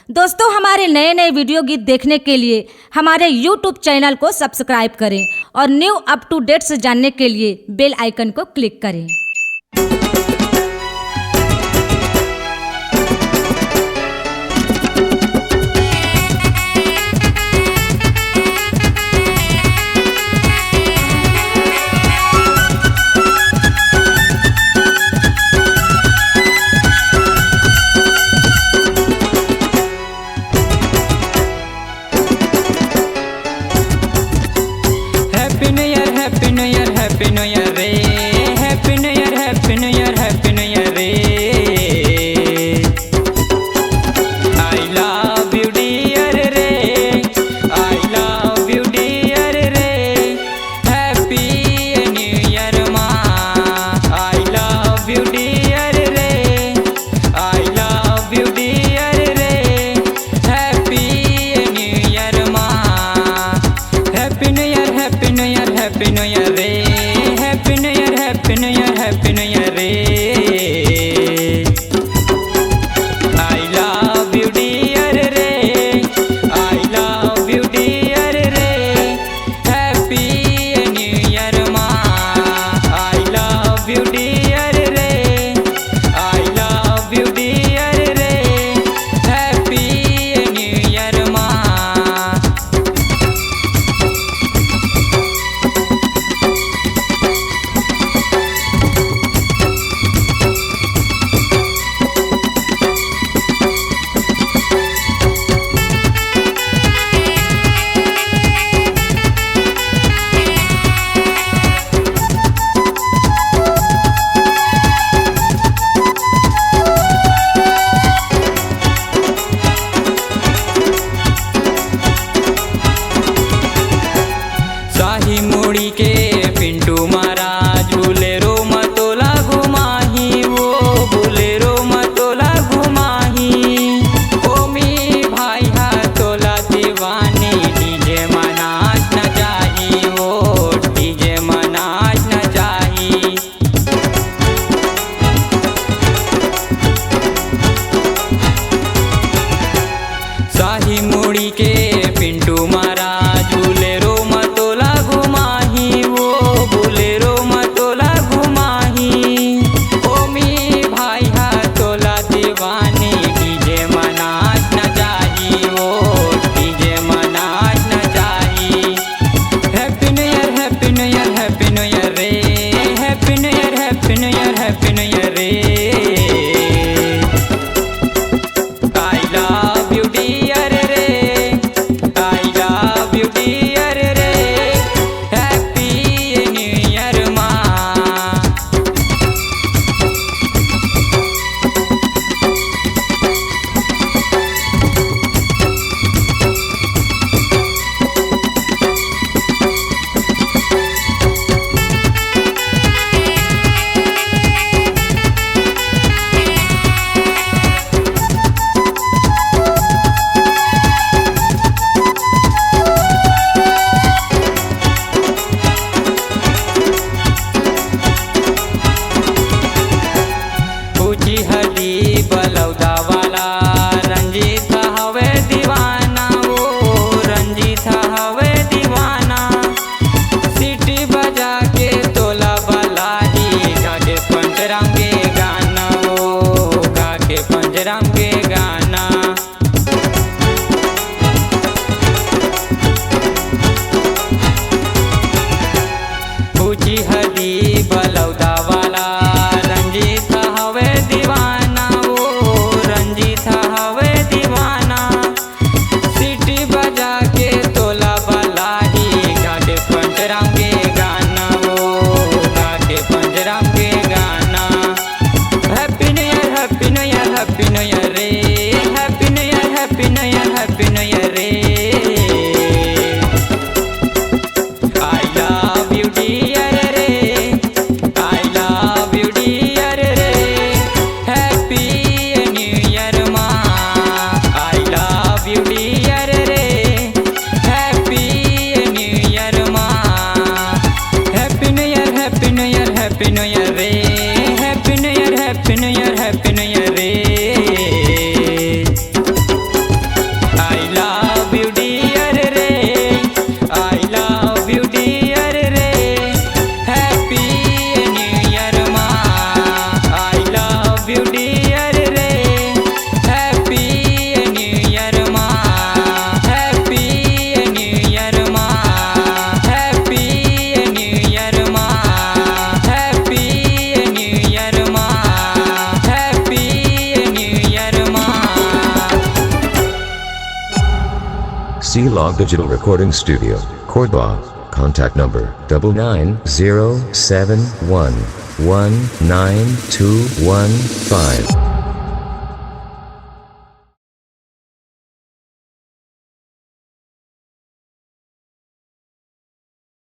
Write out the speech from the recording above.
दोस्तों, हमारे नए नए वीडियो गीत देखने के लिए हमारे YouTube चैनल को सब्सक्राइब करें और न्यू अप टू डेट्स जानने के लिए बेल आइकन को क्लिक करें। Happy new year happy new year happy new year रे happy new year happy new year happy new year रे आई लव यू डियर रे आई लव यू डियर रे happy new year मा I love you dear रे I love you dear रे happy new year मा happy new year happy new year happy new year रे happy new year happy new year happy new year रे I love you dear रे I love you dear रे happy new year मा I love you dear रे I love you dear रे happy new year मा शाही मुड़ी के पिंटू मारा झूले रो मतोला घुमाही वो भूले रो मतोला घुमाही ओमी भाई हा तोला दीवानी डीजे मनाच न जाही वो डीजे मनाच न जाही शाही मुड़ी के पिंटू मारा झूले रो मतोला घुमाही वो भूले रो मतोला घुमाही ओमी भाई हा तोला दीवानी डीजे मनाच न जाही वो डीजे मनाच न जाही happy new year happy new year happy new year रे happy new year happy new year happy new year रे I love you dear re I love Log Digital Recording Studio, Cordoba. Contact number 99071192115.